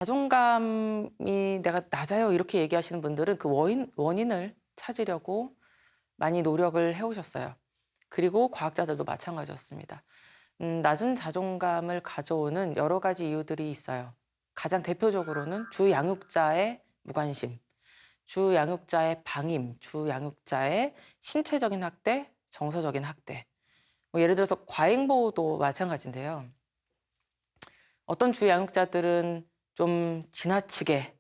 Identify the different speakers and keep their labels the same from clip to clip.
Speaker 1: 자존감이 내가 낮아요 이렇게 얘기하시는 분들은 그 원인을 찾으려고 많이 노력을 해오셨어요. 그리고 과학자들도 마찬가지였습니다. 낮은 자존감을 가져오는 여러 가지 이유들이 있어요. 가장 대표적으로는 주 양육자의 무관심, 주 양육자의 방임, 주 양육자의 신체적인 학대, 정서적인 학대. 뭐 예를 들어서 과잉보호도 마찬가지인데요. 어떤 주 양육자들은 좀 지나치게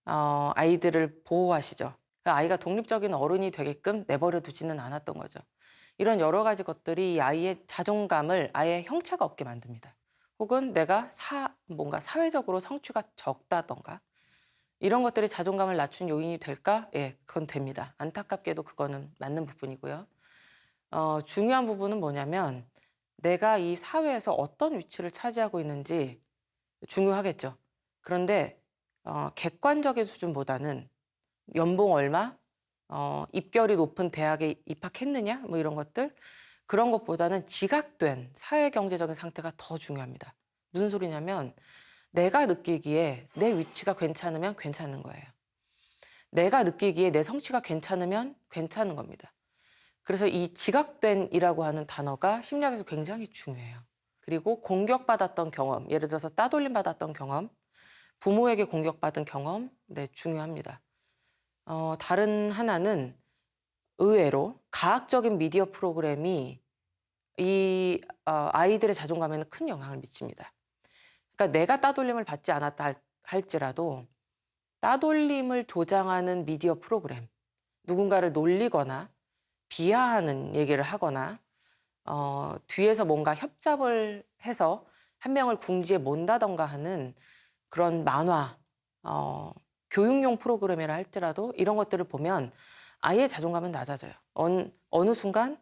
Speaker 1: 아이들을 보호하시죠. 아이가 독립적인 어른이 되게끔 내버려 두지는 않았던 거죠. 이런 여러 가지 것들이 이 아이의 자존감을 아예 형체가 없게 만듭니다. 혹은 내가 뭔가 사회적으로 성취가 적다던가 이런 것들이 자존감을 낮춘 요인이 될까? 예, 그건 됩니다. 안타깝게도 그거는 맞는 부분이고요. 중요한 부분은 뭐냐면 내가 이 사회에서 어떤 위치를 차지하고 있는지 중요하겠죠. 그런데 객관적인 수준보다는 연봉 얼마, 입결이 높은 대학에 입학했느냐, 뭐 이런 것들 그런 것보다는 지각된 사회 경제적인 상태가 더 중요합니다. 무슨 소리냐면 내가 느끼기에 내 위치가 괜찮으면 괜찮은 거예요. 내가 느끼기에 내 성취가 괜찮으면 괜찮은 겁니다. 그래서 이 지각된이라고 하는 단어가 심리학에서 굉장히 중요해요. 그리고 공격받았던 경험, 예를 들어서 따돌림 받았던 경험, 부모에게 공격받은 경험, 네, 중요합니다. 다른 하나는 의외로 과학적인 미디어 프로그램이 이 아이들의 자존감에는 큰 영향을 미칩니다. 그러니까 내가 따돌림을 받지 않았다 할지라도 따돌림을 조장하는 미디어 프로그램, 누군가를 놀리거나 비하하는 얘기를 하거나 뒤에서 뭔가 협잡을 해서 한 명을 궁지에 몬다던가 하는 그런 만화, 교육용 프로그램이라 할지라도 이런 것들을 보면 아이의 자존감은 낮아져요. 어느 순간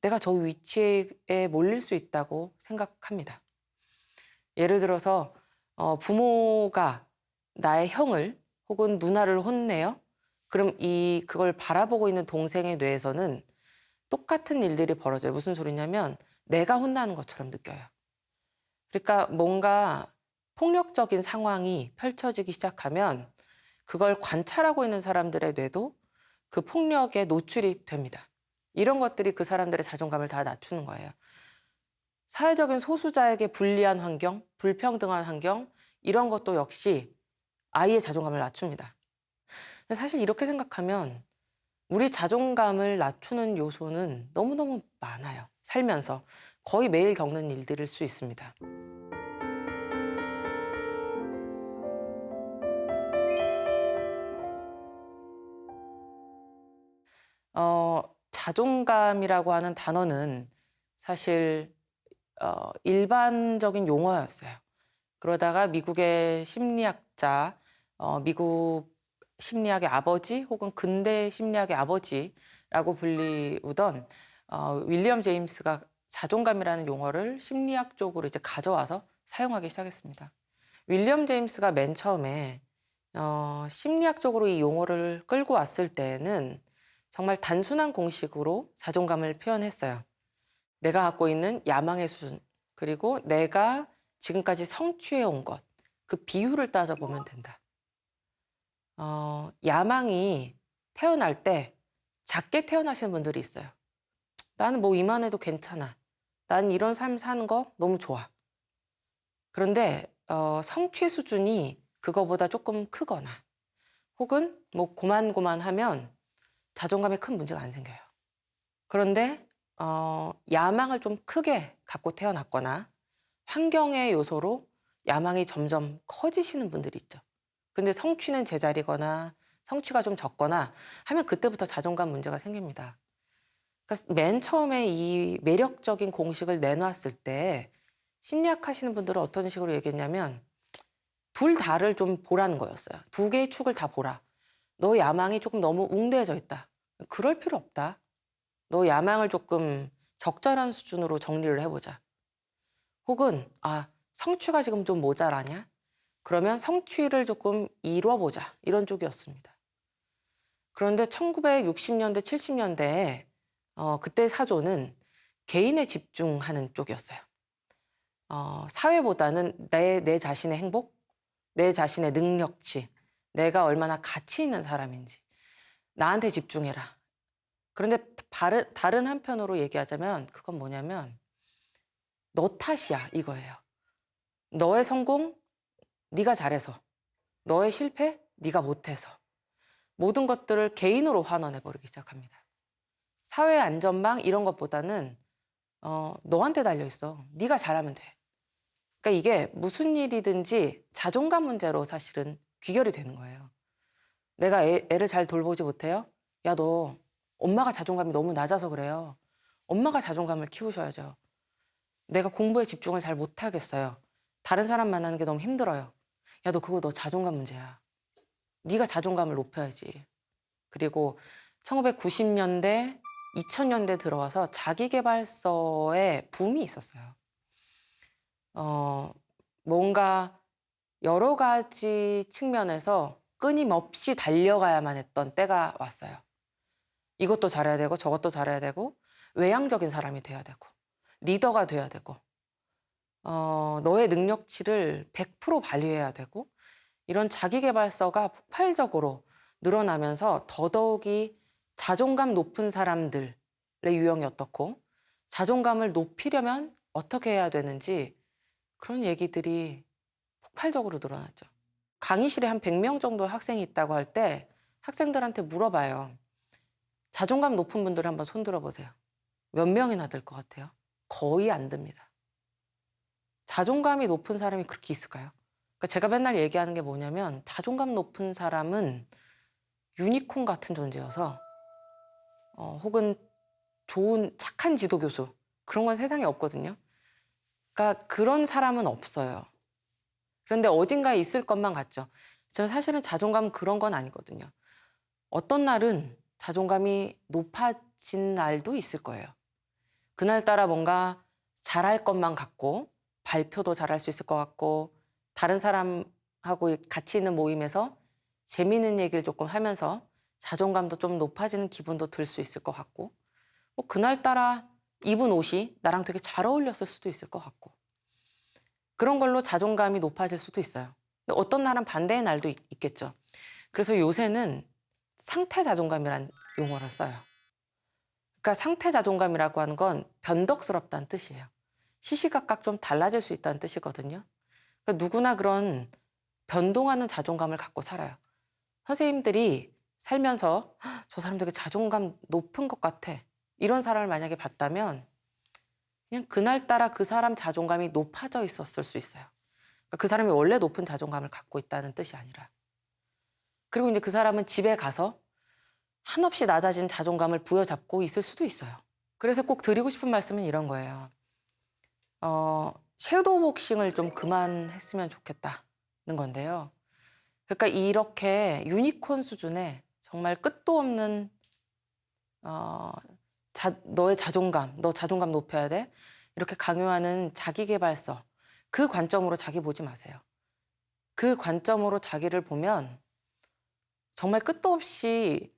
Speaker 1: 내가 저 위치에 몰릴 수 있다고 생각합니다. 예를 들어서 부모가 나의 형을 혹은 누나를 혼내요. 그럼 그걸 바라보고 있는 동생의 뇌에서는 똑같은 일들이 벌어져요. 무슨 소리냐면 내가 혼나는 것처럼 느껴요. 그러니까 뭔가 폭력적인 상황이 펼쳐지기 시작하면 그걸 관찰하고 있는 사람들의 뇌도 그 폭력에 노출이 됩니다. 이런 것들이 그 사람들의 자존감을 다 낮추는 거예요. 사회적인 소수자에게 불리한 환경, 불평등한 환경 이런 것도 역시 아이의 자존감을 낮춥니다. 사실 이렇게 생각하면 우리 자존감을 낮추는 요소는 너무너무 많아요. 살면서 거의 매일 겪는 일들일 수 있습니다. 자존감이라고 하는 단어는 사실 일반적인 용어였어요. 그러다가 미국의 심리학자, 미국 심리학의 아버지 혹은 근대 심리학의 아버지라고 불리우던 윌리엄 제임스가 자존감이라는 용어를 심리학 쪽으로 이제 가져와서 사용하기 시작했습니다. 윌리엄 제임스가 맨 처음에 심리학적으로 이 용어를 끌고 왔을 때는 정말 단순한 공식으로 자존감을 표현했어요. 내가 갖고 있는 야망의 수준, 그리고 내가 지금까지 성취해온 것, 그 비율을 따져보면 된다. 야망이 태어날 때 작게 태어나시는 분들이 있어요. 나는 뭐 이만해도 괜찮아. 난 이런 삶 사는 거 너무 좋아. 그런데 성취 수준이 그거보다 조금 크거나 혹은 뭐 고만고만하면 자존감에 큰 문제가 안 생겨요. 그런데 야망을 좀 크게 갖고 태어났거나 환경의 요소로 야망이 점점 커지시는 분들이 있죠. 근데 성취는 제자리거나 성취가 좀 적거나 하면 그때부터 자존감 문제가 생깁니다. 그러니까 맨 처음에 이 매력적인 공식을 내놨을 때 심리학 하시는 분들은 어떤 식으로 얘기했냐면 둘 다를 좀 보라는 거였어요. 두 개의 축을 다 보라. 너 야망이 조금 너무 웅대해져 있다. 그럴 필요 없다. 너 야망을 조금 적절한 수준으로 정리를 해보자. 혹은 성취가 지금 좀 모자라냐? 그러면 성취를 조금 이뤄보자. 이런 쪽이었습니다. 그런데 1960년대, 70년대에 그때 사조는 개인에 집중하는 쪽이었어요. 사회보다는 내 자신의 행복, 내 자신의 능력치, 내가 얼마나 가치 있는 사람인지 나한테 집중해라. 그런데 다른 한편으로 얘기하자면 그건 뭐냐면 너 탓이야 이거예요. 너의 성공 네가 잘해서, 너의 실패 네가 못해서 모든 것들을 개인으로 환원해버리기 시작합니다. 사회 안전망 이런 것보다는 너한테 달려있어. 네가 잘하면 돼. 그러니까 이게 무슨 일이든지 자존감 문제로 사실은 귀결이 되는 거예요. 내가 애를 잘 돌보지 못해요? 야, 너 엄마가 자존감이 너무 낮아서 그래요. 엄마가 자존감을 키우셔야죠. 내가 공부에 집중을 잘 못하겠어요. 다른 사람 만나는 게 너무 힘들어요. 야, 너 그거 너 자존감 문제야. 네가 자존감을 높여야지. 그리고 1990년대, 2000년대 들어와서 자기계발서에 붐이 있었어요. 뭔가 여러 가지 측면에서 끊임없이 달려가야만 했던 때가 왔어요. 이것도 잘해야 되고 저것도 잘해야 되고 외향적인 사람이 돼야 되고 리더가 돼야 되고 너의 능력치를 100% 발휘해야 되고 이런 자기계발서가 폭발적으로 늘어나면서 더더욱이 자존감 높은 사람들의 유형이 어떻고 자존감을 높이려면 어떻게 해야 되는지 그런 얘기들이 폭발적으로 늘어났죠. 강의실에 한 100명 정도의 학생이 있다고 할 때 학생들한테 물어봐요. 자존감 높은 분들 한번 손 들어보세요. 몇 명이나 될 것 같아요? 거의 안 듭니다. 자존감이 높은 사람이 그렇게 있을까요? 그러니까 제가 맨날 얘기하는 게 뭐냐면 자존감 높은 사람은 유니콘 같은 존재여서 혹은 좋은 착한 지도교수 그런 건 세상에 없거든요. 그러니까 그런 사람은 없어요. 그런데 어딘가에 있을 것만 같죠. 저 사실은 자존감은 그런 건 아니거든요. 어떤 날은 자존감이 높아진 날도 있을 거예요. 그날따라 뭔가 잘할 것만 같고 발표도 잘할 수 있을 것 같고 다른 사람하고 같이 있는 모임에서 재미있는 얘기를 조금 하면서 자존감도 좀 높아지는 기분도 들 수 있을 것 같고 뭐 그날따라 입은 옷이 나랑 되게 잘 어울렸을 수도 있을 것 같고 그런 걸로 자존감이 높아질 수도 있어요. 근데 어떤 날은 반대의 날도 있겠죠. 그래서 요새는 상태 자존감이란 용어를 써요. 그러니까 상태 자존감이라고 하는 건 변덕스럽다는 뜻이에요. 시시각각 좀 달라질 수 있다는 뜻이거든요. 그러니까 누구나 그런 변동하는 자존감을 갖고 살아요. 선생님들이 살면서 저 사람 되게 자존감 높은 것 같아. 이런 사람을 만약에 봤다면 그냥 그날따라 그 사람 자존감이 높아져 있었을 수 있어요. 그러니까 그 사람이 원래 높은 자존감을 갖고 있다는 뜻이 아니라. 그리고 이제 그 사람은 집에 가서 한없이 낮아진 자존감을 부여잡고 있을 수도 있어요. 그래서 꼭 드리고 싶은 말씀은 이런 거예요. 섀도우 복싱을 좀 그만했으면 좋겠다는 건데요. 그러니까 이렇게 유니콘 수준의 정말 끝도 없는 너의 자존감, 너 자존감 높여야 돼. 이렇게 강요하는 자기계발서, 그 관점으로 자기 보지 마세요. 그 관점으로 자기를 보면 정말 끝도 없이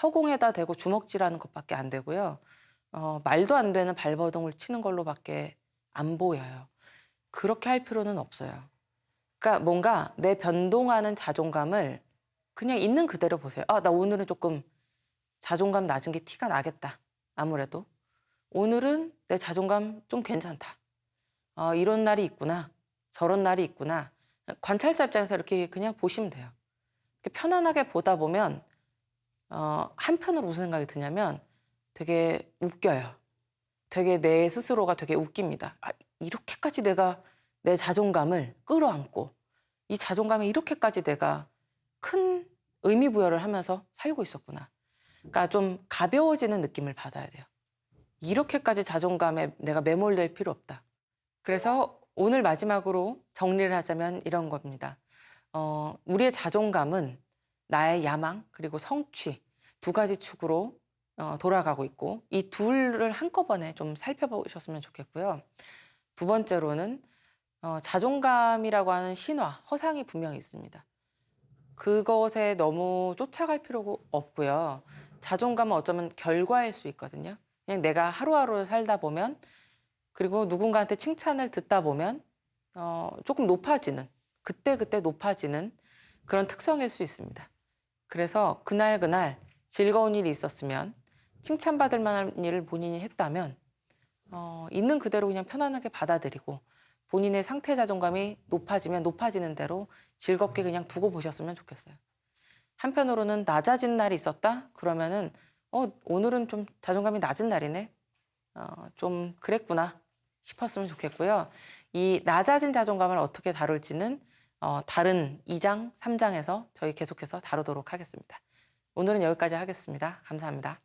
Speaker 1: 허공에다 대고 주먹질하는 것밖에 안 되고요. 말도 안 되는 발버둥을 치는 걸로밖에 안 보여요. 그렇게 할 필요는 없어요. 그러니까 뭔가 내 변동하는 자존감을 그냥 있는 그대로 보세요. 나 오늘은 조금 자존감 낮은 게 티가 나겠다. 아무래도. 오늘은 내 자존감 좀 괜찮다. 이런 날이 있구나. 저런 날이 있구나. 관찰자 입장에서 이렇게 그냥 보시면 돼요. 이렇게 편안하게 보다 보면 한편으로 무슨 생각이 드냐면 되게 웃겨요. 되게 내 스스로가 되게 웃깁니다. 이렇게까지 내가 내 자존감을 끌어안고 이 자존감에 이렇게까지 내가 큰 의미 부여를 하면서 살고 있었구나. 그러니까 좀 가벼워지는 느낌을 받아야 돼요. 이렇게까지 자존감에 내가 매몰될 필요 없다. 그래서 오늘 마지막으로 정리를 하자면 이런 겁니다. 우리의 자존감은 나의 야망 그리고 성취 두 가지 축으로 돌아가고 있고 이 둘을 한꺼번에 좀 살펴보셨으면 좋겠고요. 두 번째로는 자존감이라고 하는 신화, 허상이 분명히 있습니다. 그것에 너무 쫓아갈 필요가 없고요. 자존감은 어쩌면 결과일 수 있거든요. 그냥 내가 하루하루 살다 보면 그리고 누군가한테 칭찬을 듣다 보면 조금 높아지는 그때그때 높아지는 그런 특성일 수 있습니다. 그래서 그날 즐거운 일이 있었으면 칭찬받을 만한 일을 본인이 했다면 있는 그대로 그냥 편안하게 받아들이고 본인의 상태 자존감이 높아지면 높아지는 대로 즐겁게 그냥 두고 보셨으면 좋겠어요. 한편으로는 낮아진 날이 있었다? 그러면은 오늘은 좀 자존감이 낮은 날이네? 좀 그랬구나 싶었으면 좋겠고요. 이 낮아진 자존감을 어떻게 다룰지는 다른 2장, 3장에서 저희 계속해서 다루도록 하겠습니다. 오늘은 여기까지 하겠습니다. 감사합니다.